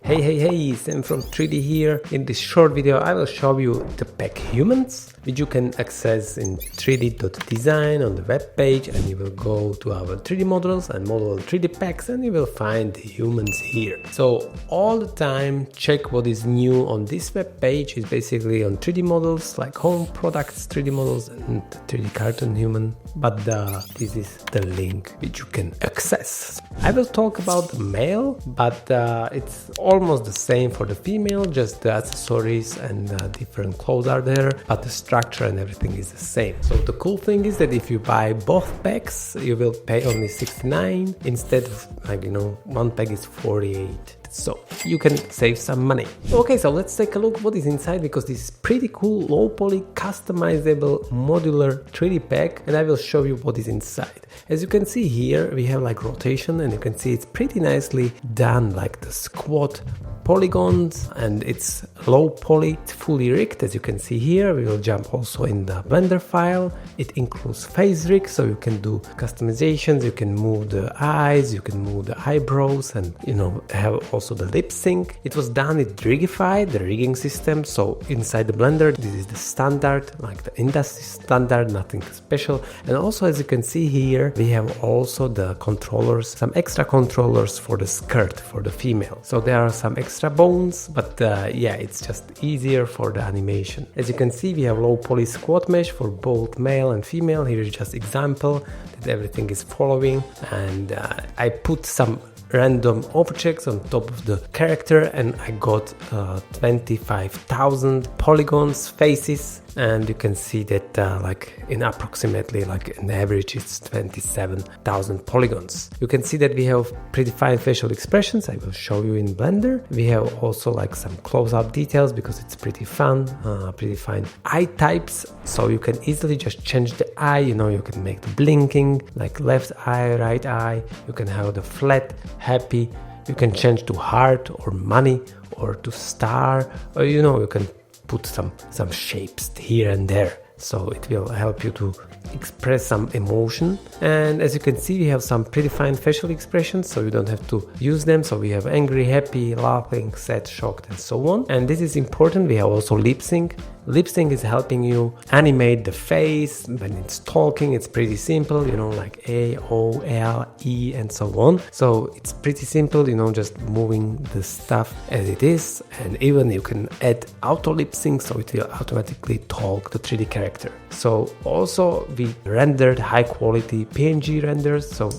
Hey, Sam from 3D here. In this short video I will show you the pack Humanz, which you can access in 3d.design on the web page, and you will go to our 3D models and model 3D packs and you will find the Humanz here. So all the time check what is new on this web page. Is basically on 3D models like home products 3D models and 3D cartoon human, but this is the link which you can access. I will talk about the male, but it's almost the same for the female, just the accessories and different clothes are there, but the structure and everything is the same. So the cool thing is that if you buy both packs, you will pay only 69 instead of, one pack is 48. So you can save some money. Okay, so let's take a look what is inside, because this is pretty cool, low poly, customizable, modular 3D pack, and I will show you what is inside. As you can see here, we have like rotation, and you can see it's pretty nicely done, like the squat polygons, and it's low poly, it's fully rigged. As you can see here, we will jump also in the Blender file. It includes face rig, so you can do customizations, you can move the eyes, you can move the eyebrows, and have also the lip sync. It was done with Rigify, the rigging system. So inside the Blender, this is the standard, like the industry standard, nothing special. And also, as you can see here, we have also the controllers, some extra controllers for the skirt for the female. So there are some extra bones, but yeah, it's just easier for the animation. As you can see, we have low poly squat mesh for both male and female. Here is just example that everything is following, and I put some random objects on top of the character, and I got 25,000 polygons, faces, and you can see that like in approximately, like an average, it's 27,000 polygons. You can see that we have pretty fine facial expressions. I will show you in Blender. We have also like some close-up details because it's pretty fun, pretty fine eye types. So you can easily just change the eye. You can make the blinking, like left eye, right eye. You can have the flat, happy. You can change to heart or money or to star, or you can put some shapes here and there, so it will help you to express some emotion. And as you can see, we have some pretty fine facial expressions, so you don't have to use them. So we have angry, happy, laughing, sad, shocked, and so on. And this is important. We have also lip sync. Lip sync is helping you animate the face when it's talking. It's pretty simple, like A, O, L, E, and so on. So it's pretty simple, just moving the stuff as it is. And even you can add auto lip sync, so it will automatically talk the 3D character. So also we rendered high quality PNG renders. So,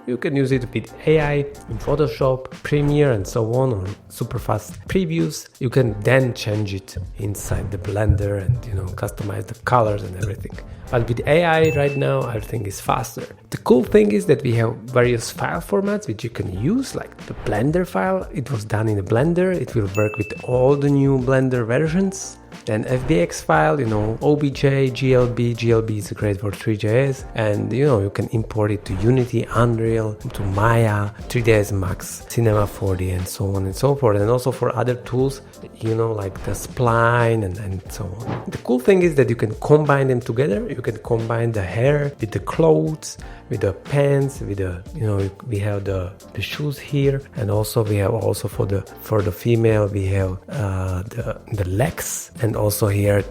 you can use it with AI in Photoshop, Premiere, and so on, or super fast previews. You can then change it inside the Blender and customize the colors and everything. But with AI right now, everything is faster. The cool thing is that we have various file formats which you can use, like the Blender file. It was done in a Blender. It will work with all the new Blender versions. Then FBX file, OBJ, GLB. GLB is great for three.js, and you can import it to Unity, Unreal, to Maya, 3ds Max, Cinema 4D, and so on and so forth. And also for other tools, like the spline and so on. The cool thing is that you can combine them together. You can combine the hair with the clothes, with the pants, with the we have the shoes here, and also we have also for the female we have the legs, and also here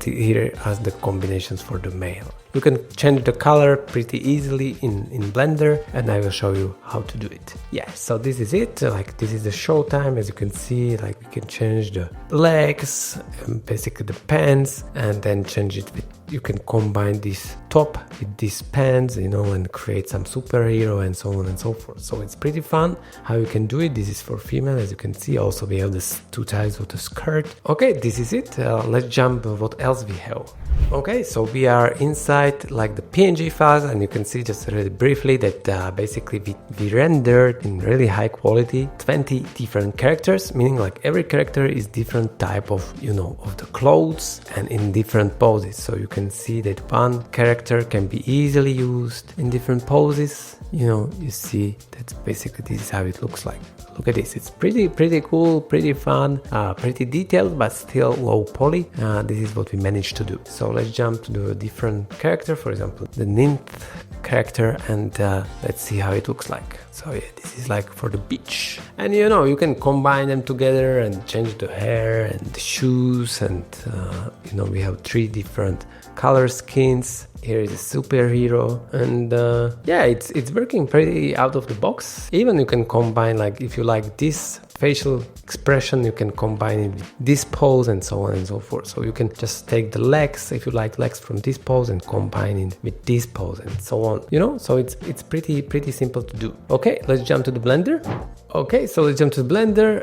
as the combinations for the male. You can change the color pretty easily in Blender, and I will show you how to do it. Yeah, so this is it. Like, this is the show time. As you can see, like, we can change the legs, basically the pants, and then change it with, you can combine this top with these pants, and create some superhero and so on and so forth. So it's pretty fun how you can do it. This is for female, as you can see. Also, we have this two types of the skirt. Okay, this is it. Let's jump what else we have. Okay, so we are inside like the PNG files, and you can see just really briefly that basically we rendered in really high quality 20 different characters, meaning like every character is different type of of the clothes and in different poses. So you can see that one character can be easily used in different poses. You see that basically this is how it looks like. Look at this, it's pretty cool, pretty fun, pretty detailed, but still low poly. This is what we managed to do. So let's jump to a different character, for example the ninth character, and let's see how it looks like. So yeah, this is like for the beach, and you know, you can combine them together and change the hair and the shoes, and you know, we have 3 different color skins. Here is a superhero, and yeah, it's working pretty out of the box. Even you can combine, like if you like this facial expression, you can combine it with this pose and so on and so forth. So you can just take the legs, if you like legs, from this pose and combine it with this pose and so on, you know. So it's pretty simple to do. Okay, let's jump to the Blender. Okay, so let's jump to the Blender.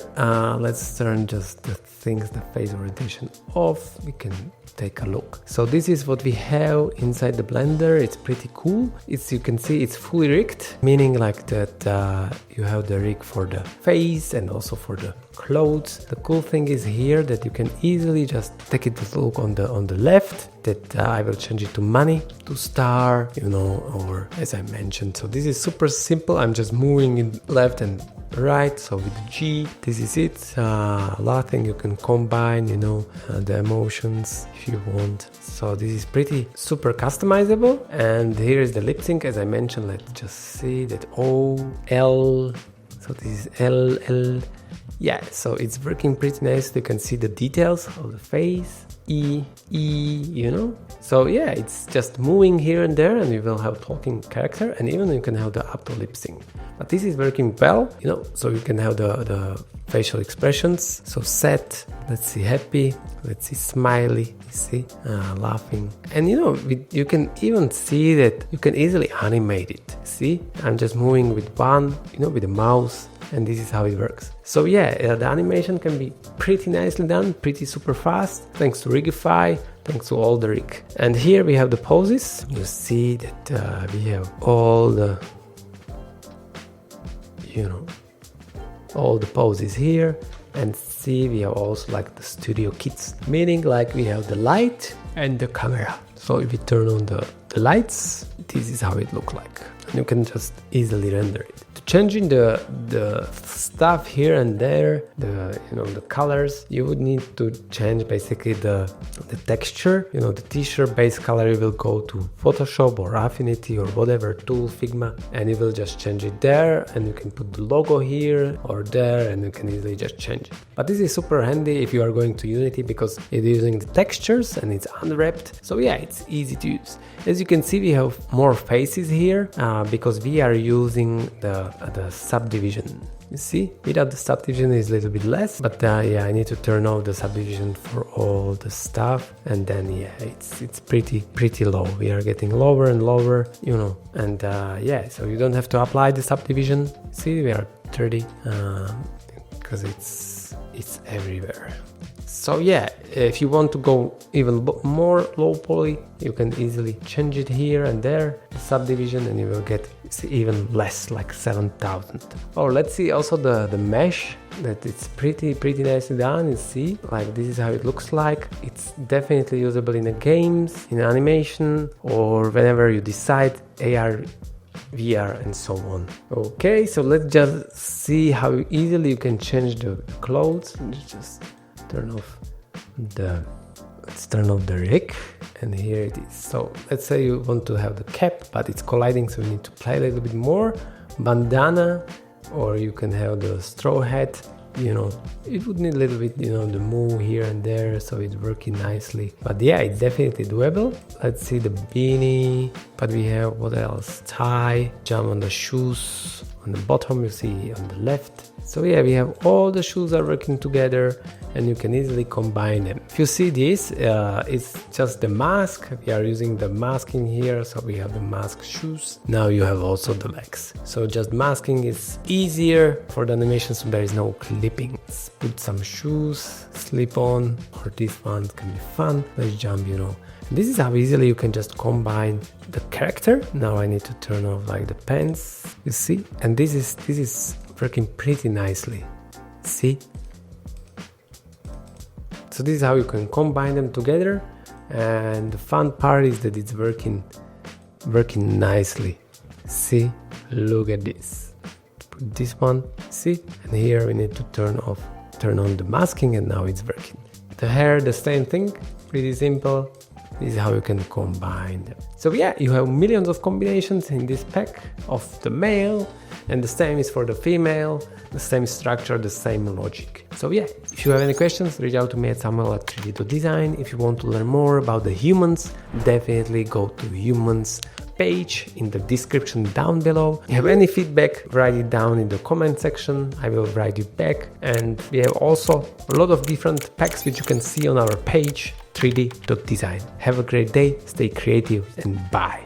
Let's turn just the things, the face orientation off. We can take a look. So this is what we have inside the Blender. It's pretty cool. You can see it's fully rigged, meaning like that you have the rig for the face and also for the clothes. The cool thing is here that you can easily just take it to look on the left, that I will change it to money, to star, you know, or as I mentioned. So this is super simple. I'm just moving it left and right. So with the G, this is it. A lot of things you can combine, you know, the emotions if you want. So this is pretty super customizable. And here is the lip sync. As I mentioned, let's just see that O, L. So this is L, L. Yeah, so it's working pretty nice. You can see the details of the face. E, you know. So yeah, it's just moving here and there, and you will have talking character, and even you can have the auto lip sync. But this is working well, you know, so you can have the facial expressions. So sad, let's see happy, let's see smiley, you see, laughing. And you know, you can even see that you can easily animate it. See, I'm just moving with one, you know, with the mouse, and this is how it works. So yeah, the animation can be pretty nicely done, pretty super fast, thanks to Rigify, thanks to all the rig. And here we have the poses. You see that we have all the, you know, all the poses here. And see, we have also like the studio kits, meaning like we have the light and the camera. So if you turn on the lights, this is how it looks like. And you can just easily render it. Changing the stuff here and there, the colors, you would need to change basically the texture. You know, the t-shirt base color, you will go to Photoshop or Affinity or whatever tool, Figma, and you will just change it there, and you can put the logo here or there, and you can easily just change it. But this is super handy if you are going to Unity, because it's using the textures and it's unwrapped. So yeah, it's easy to use. As you can see, we have more faces here because we are using the subdivision. You see, without the subdivision is a little bit less, but yeah, I need to turn off the subdivision for all the stuff, and then yeah, it's pretty low. We are getting lower and lower, you know, and yeah, so you don't have to apply the subdivision. See, we are 30 because it's everywhere. So yeah, if you want to go even more low poly, you can easily change it here and there, the subdivision, and you will get even less, like 7,000. Or let's see also the mesh, that it's pretty nicely done. You see, like this is how it looks like. It's definitely usable in the games, in animation, or whenever you decide AR, VR and so on. Okay, so let's just see how easily you can change the clothes. Just let's turn off the rig, and here it is. So let's say you want to have the cap, but it's colliding, so you need to play a little bit more. Bandana, or you can have the straw hat. You know, it would need a little bit, you know, the move here and there, so it's working nicely. But yeah, it's definitely doable. Let's see the beanie, but we have what else? Tie, jump on the shoes. On the bottom, you see on the left. So yeah, we have all the shoes are working together, and you can easily combine them. If you see this, it's just the mask. We are using the masking here, so we have the mask shoes. Now you have also the legs. So just masking is easier for the animation, so there is no clipping. Let's put some shoes, slip on, or this one can be fun. Let's jump, you know. This is how easily you can just combine the character. Now I need to turn off like the pants, you see, and this is working pretty nicely. See? So this is how you can combine them together, and the fun part is that it's working nicely. See? Look at this. Put this one, see? And here we need to turn on the masking, and now it's working. The hair, the same thing, pretty simple. This is how you can combine them. So yeah, you have millions of combinations in this pack of the male, and the same is for the female, the same structure, the same logic. So yeah, if you have any questions, reach out to me at samuel@3d.design. If you want to learn more about the Humanz, definitely go to Humanz page in the description down below. If you have any feedback, write it down in the comment section. I will write you back. And we have also a lot of different packs which you can see on our page 3d.design. Have a great day, stay creative, and bye.